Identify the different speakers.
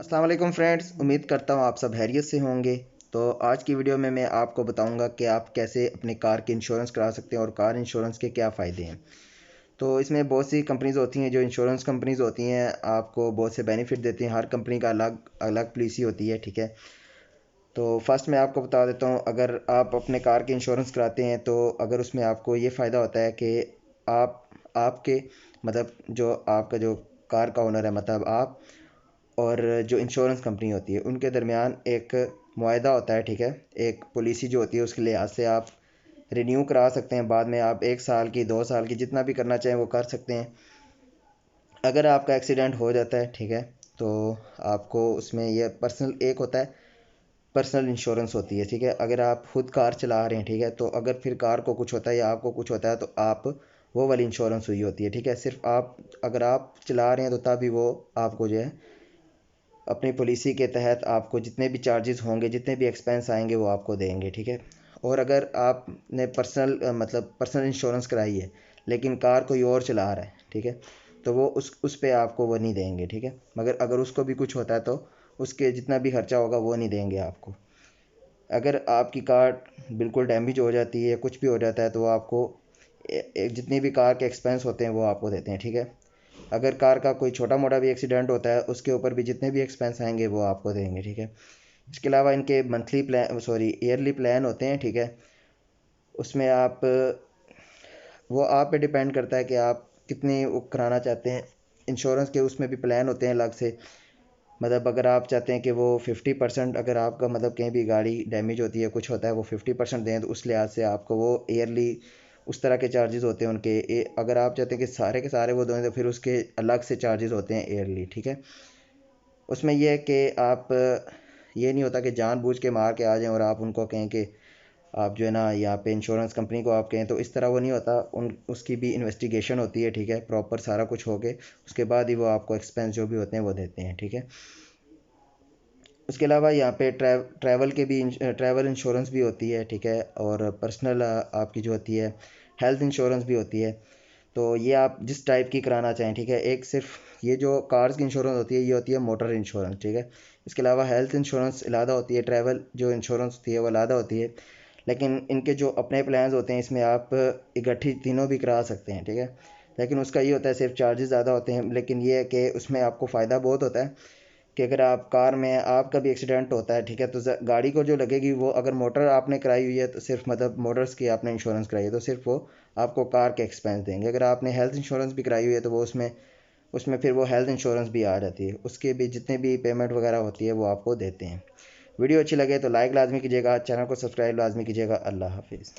Speaker 1: अस्सलाम वालेकुम फ्रेंड्स, उम्मीद करता हूँ आप सब खैरियत से होंगे। तो आज की वीडियो में मैं आपको बताऊंगा कि आप कैसे अपने कार के इंश्योरेंस करा सकते हैं और कार इंश्योरेंस के क्या फ़ायदे हैं। तो इसमें बहुत सी कंपनीज़ होती हैं, जो इंश्योरेंस कंपनीज़ होती हैं आपको बहुत से बेनिफिट देती हैं। हर कंपनी का अलग अलग पॉलिसी होती है, ठीक है। तो फर्स्ट मैं आपको बता देता हूँ, अगर आप अपने कार के इंश्योरेंस कराते हैं तो अगर उसमें आपको ये फ़ायदा होता है कि आप आपके मतलब जो आपका जो कार का ओनर है, मतलब आप और जो इंश्योरेंस कंपनी होती है उनके दरमियान एक मुआहदा होता है, ठीक है। एक पॉलिसी जो होती है उसके लिहाज से आप रिन्यू करा सकते हैं। बाद में आप 1 साल की, 2 साल की, जितना भी करना चाहें वो कर सकते हैं। अगर आपका एक्सीडेंट हो जाता है, ठीक है, तो आपको उसमें यह पर्सनल एक होता है, पर्सनल इंश्योरेंस होती है, ठीक है। अगर आप खुद कार चला रहे हैं, ठीक है, तो अगर फिर कार को कुछ होता है या आपको कुछ होता है तो आप वो वाली इंश्योरेंस हुई होती है, ठीक है। सिर्फ आप अगर आप चला रहे हैं तो तभी वो आपको जो है अपनी पॉलिसी के तहत आपको जितने भी चार्जेस होंगे, जितने भी एक्सपेंस आएंगे वो आपको देंगे, ठीक है। और अगर आपने मतलब पर्सनल इंश्योरेंस कराई है लेकिन कार कोई और चला रहा है, ठीक है, तो वो उस पे आपको वो नहीं देंगे, ठीक है। मगर अगर उसको भी कुछ होता है तो उसके जितना भी खर्चा होगा वो नहीं देंगे आपको। अगर आपकी कार बिल्कुल डैमेज हो जाती है, कुछ भी हो जाता है, तो वो आपको जितने भी कार के एक्सपेंस होते हैं वो आपको देते हैं, ठीक है। अगर कार का कोई छोटा मोटा भी एक्सीडेंट होता है उसके ऊपर भी जितने भी एक्सपेंस आएंगे वो आपको देंगे, ठीक है। इसके अलावा इनके monthly plan, sorry yearly plan होते हैं, ठीक है। उसमें आप वो आप पे डिपेंड करता है कि आप कितने वो कराना चाहते हैं। इंश्योरेंस के उसमें भी प्लान होते हैं अलग से। मतलब अगर आप चाहते हैं कि वो 50%, अगर आपका मतलब कहीं भी गाड़ी डैमेज होती है, कुछ होता है, वो 50% दें, तो उस लिहाज से आपको वो ईयरली उस तरह के चार्जेस होते हैं उनके। अगर आप चाहते हैं कि सारे के सारे वो दें तो फिर उसके अलग से चार्जेस होते हैं ईयरली, ठीक है। उसमें यह है कि आप ये नहीं होता कि जानबूझ के मार के आ जाएं और आप उनको कहें कि आप जो है ना यहाँ पे इंश्योरेंस कंपनी को आप कहें, तो इस तरह वो नहीं होता। उसकी भी इन्वेस्टिगेशन होती है, ठीक है, प्रॉपर सारा कुछ हो के उसके बाद ही वो आपको एक्सपेंस जो भी होते हैं वो देते हैं, ठीक है। उसके अलावा यहाँ पे ट्रैवल के भी ट्रैवल इंश्योरेंस भी होती है, ठीक है। और पर्सनल आपकी जो होती है हेल्थ इंश्योरेंस भी होती है। तो ये आप जिस टाइप की कराना चाहें, ठीक है। एक सिर्फ ये जो कार्स की इंश्योरेंस होती है ये होती है मोटर इंश्योरेंस, ठीक है। इसके अलावा हेल्थ इंश्योरेंस अलहदा होती है, ट्रैवल जो इंश्योरेंस होती है वो अलहदा होती है। लेकिन इनके जो अपने प्लान्स होते हैं इसमें आप इकट्ठी तीनों भी करा सकते हैं, ठीक है। लेकिन उसका ये होता है सिर्फ चार्जेस ज़्यादा होते हैं, लेकिन ये है कि उसमें आपको फ़ायदा बहुत होता है कि अगर आप कार में आपका भी एक्सीडेंट होता है, ठीक है, तो गाड़ी को जो लगेगी वो, अगर मोटर आपने कराई हुई है तो सिर्फ मतलब मोटर्स की आपने इंश्योरेंस कराई है तो सिर्फ वो आपको कार के एक्सपेंस देंगे। अगर आपने हेल्थ इंश्योरेंस भी कराई हुई है तो वो उसमें उसमें फिर वो हेल्थ इंश्योरेंस भी आ जाती है, उसके भी जितने भी पेमेंट वगैरह होती है वो आपको देते हैं। वीडियो अच्छी लगे तो लाइक लाजमी कीजिएगा, चैनल को सब्सक्राइब लाजमी कीजिएगा। अल्लाह हाफिज़।